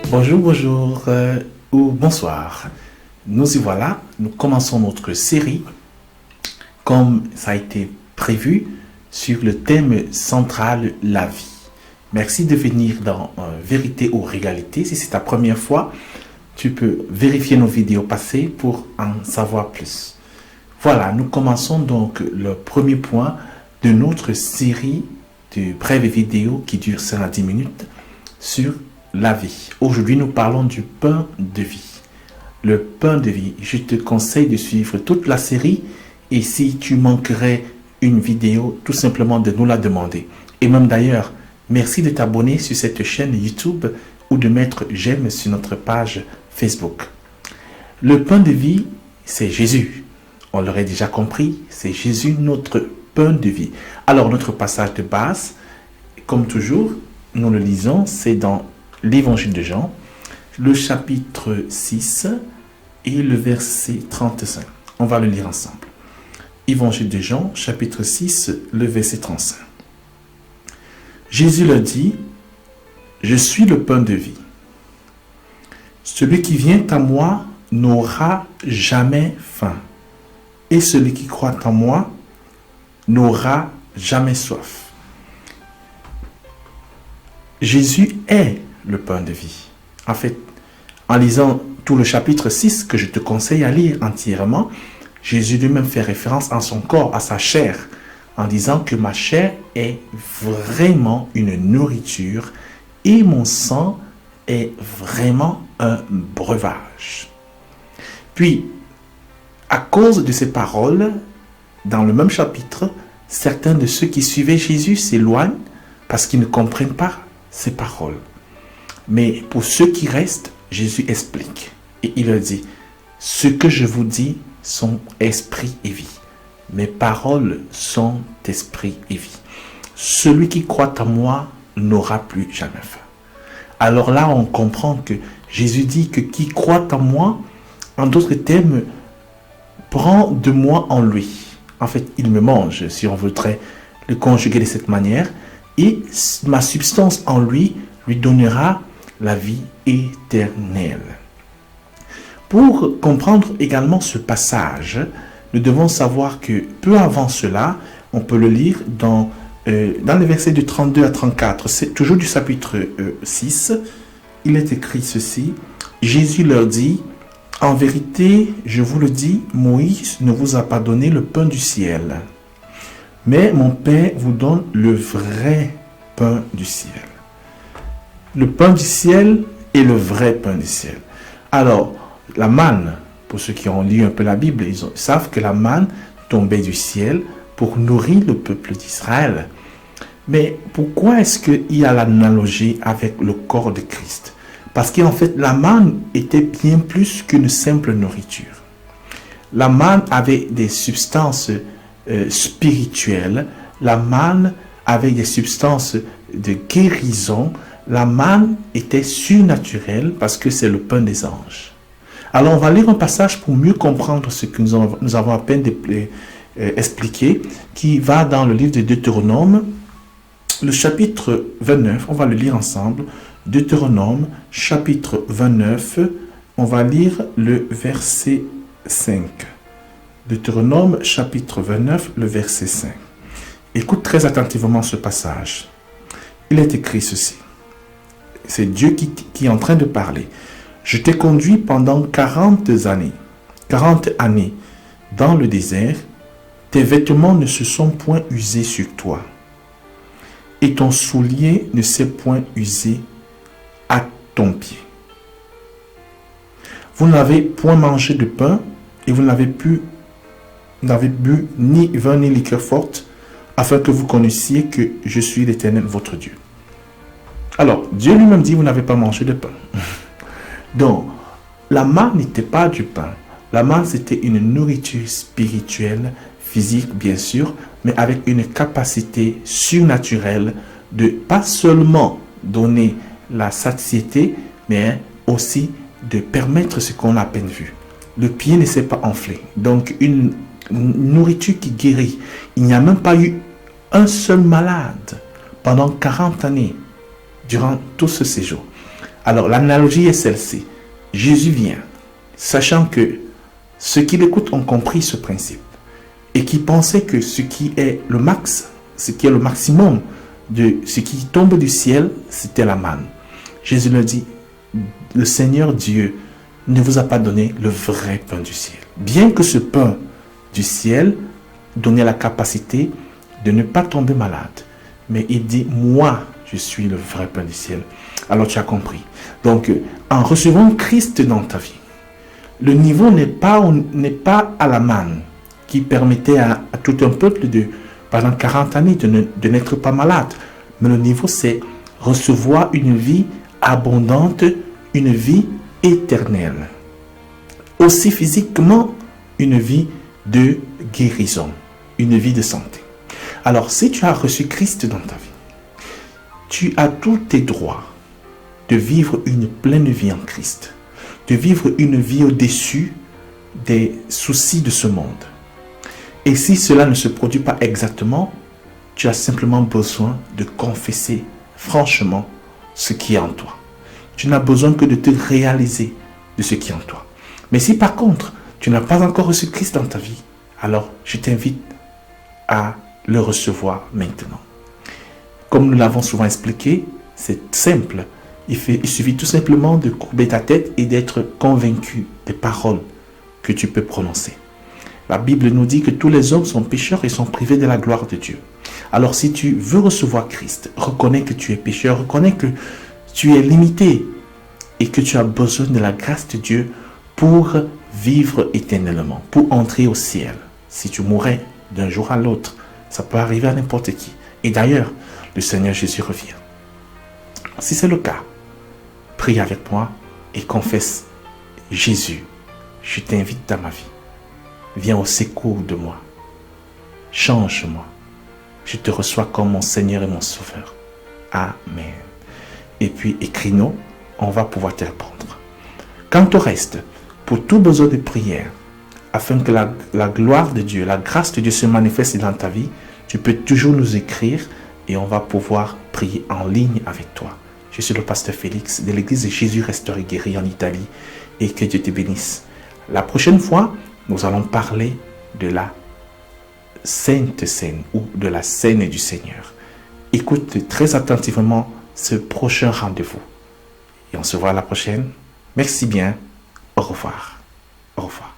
Bonjour, bonjour ou bonsoir. Nous y voilà, nous commençons notre série comme ça a été prévu sur le thème central, la vie. Merci de venir dans Vérité ou Régalité. Si c'est ta première fois, tu peux vérifier nos vidéos passées pour en savoir plus. Voilà, nous commençons donc le premier point de notre série de brèves vidéos qui dure 5 à 10 minutes sur la vie. Aujourd'hui, nous parlons du pain de vie. Le pain de vie. Je te conseille de suivre toute la série et si tu manquerais une vidéo, tout simplement de nous la demander. Et même d'ailleurs, merci de t'abonner sur cette chaîne YouTube ou de mettre j'aime sur notre page Facebook. Le pain de vie, c'est Jésus. On l'aurait déjà compris, c'est Jésus notre pain de vie. Alors, notre passage de base, comme toujours, nous le lisons, c'est dans l'Évangile de Jean, le chapitre 6 et le verset 35. On va le lire ensemble. Évangile de Jean, chapitre 6, le verset 35. Jésus leur dit, « Je suis le pain de vie. Celui qui vient à moi n'aura jamais faim, et celui qui croit en moi n'aura jamais soif. » Jésus est le pain de vie. En fait, en lisant tout le chapitre 6, que je te conseille à lire entièrement, Jésus lui-même fait référence à son corps, à sa chair, en disant que ma chair est vraiment une nourriture et mon sang est vraiment un breuvage. Puis, à cause de ces paroles, dans le même chapitre, certains de ceux qui suivaient Jésus s'éloignent parce qu'ils ne comprennent pas ces paroles. Mais pour ceux qui restent, Jésus explique. Et il leur dit, « Ce que je vous dis sont esprit et vie. Mes paroles sont esprit et vie. Celui qui croit en moi n'aura plus jamais faim. » Alors là, on comprend que Jésus dit que qui croit en moi, en d'autres termes, prend de moi en lui. En fait, il me mange, si on voudrait le conjuguer de cette manière, et ma substance en lui donnera la vie éternelle. Pour comprendre également ce passage, nous devons savoir que peu avant cela, on peut le lire dans les versets de 32 à 34, c'est toujours du chapitre 6, il est écrit ceci, Jésus leur dit, « En vérité, je vous le dis, Moïse ne vous a pas donné le pain du ciel, mais mon Père vous donne le vrai pain du ciel. » Le pain du ciel est le vrai pain du ciel. Alors, la manne, pour ceux qui ont lu un peu la Bible, ils savent que la manne tombait du ciel pour nourrir le peuple d'Israël. Mais pourquoi est-ce qu'il y a l'analogie avec le corps de Christ? Parce qu'en fait, la manne était bien plus qu'une simple nourriture. La manne avait des substances spirituelles. La manne avait des substances de guérison. La manne était surnaturelle parce que c'est le pain des anges. Alors, on va lire un passage pour mieux comprendre ce que nous avons à peine expliqué, qui va dans le livre de Deutéronome, le chapitre 29. On va le lire ensemble. Deutéronome, chapitre 29. On va lire le verset 5. Deutéronome, chapitre 29, le verset 5. Écoute très attentivement ce passage. Il est écrit ceci. C'est Dieu qui est en train de parler. « Je t'ai conduit pendant 40 années dans le désert. Tes vêtements ne se sont point usés sur toi, et ton soulier ne s'est point usé à ton pied. Vous n'avez point mangé de pain, et vous n'avez bu ni vin ni liqueur forte, afin que vous connaissiez que je suis l'Éternel, votre Dieu. » Alors, Dieu lui-même dit, vous n'avez pas mangé de pain. Donc, la manne n'était pas du pain. La manne, c'était une nourriture spirituelle, physique bien sûr, mais avec une capacité surnaturelle de pas seulement donner la satiété, mais aussi de permettre ce qu'on a à peine vu. Le pied ne s'est pas enflé. Donc, une nourriture qui guérit. Il n'y a même pas eu un seul malade pendant 40 années durant tout ce séjour. Alors l'analogie est celle-ci. Jésus vient, sachant que ceux qui l'écoutent ont compris ce principe et qui pensaient que ce qui est le maximum de ce qui tombe du ciel, c'était la manne. Jésus leur dit, le Seigneur Dieu ne vous a pas donné le vrai pain du ciel. Bien que ce pain du ciel donnait la capacité de ne pas tomber malade. Mais il dit, moi, je suis le vrai pain du ciel. Alors tu as compris. Donc, en recevant Christ dans ta vie, le niveau n'est pas à la manne qui permettait à tout un peuple pendant 40 années de n'être pas malade. Mais le niveau, c'est recevoir une vie abondante, une vie éternelle. Aussi physiquement, une vie de guérison, une vie de santé. Alors, si tu as reçu Christ dans ta vie, tu as tous tes droits de vivre une pleine vie en Christ, de vivre une vie au-dessus des soucis de ce monde. Et si cela ne se produit pas exactement, tu as simplement besoin de confesser franchement ce qui est en toi. Tu n'as besoin que de te réaliser de ce qui est en toi. Mais si par contre, tu n'as pas encore reçu Christ dans ta vie, alors je t'invite à le recevoir maintenant. Comme nous l'avons souvent expliqué, c'est simple. Il suffit tout simplement de courber ta tête et d'être convaincu des paroles que tu peux prononcer. La Bible nous dit que tous les hommes sont pécheurs et sont privés de la gloire de Dieu. Alors si tu veux recevoir Christ, reconnais que tu es pécheur, reconnais que tu es limité et que tu as besoin de la grâce de Dieu pour vivre éternellement, pour entrer au ciel. Si tu mourrais d'un jour à l'autre, ça peut arriver à n'importe qui. Et d'ailleurs, le Seigneur Jésus revient. Si c'est le cas, prie avec moi et confesse, Jésus, je t'invite dans ma vie. Viens au secours de moi. Change-moi. Je te reçois comme mon Seigneur et mon Sauveur. Amen. Et puis, écris-nous, on va pouvoir te répondre. Quant au reste, pour tout besoin de prière, afin que la gloire de Dieu, la grâce de Dieu se manifeste dans ta vie, tu peux toujours nous écrire et on va pouvoir prier en ligne avec toi. Je suis le pasteur Félix de l'église de Jésus Restauré Guéri en Italie et que Dieu te bénisse. La prochaine fois, nous allons parler de la Sainte Seine ou de la Seine du Seigneur. Écoute très attentivement ce prochain rendez-vous. Et on se voit à la prochaine. Merci bien. Au revoir. Au revoir.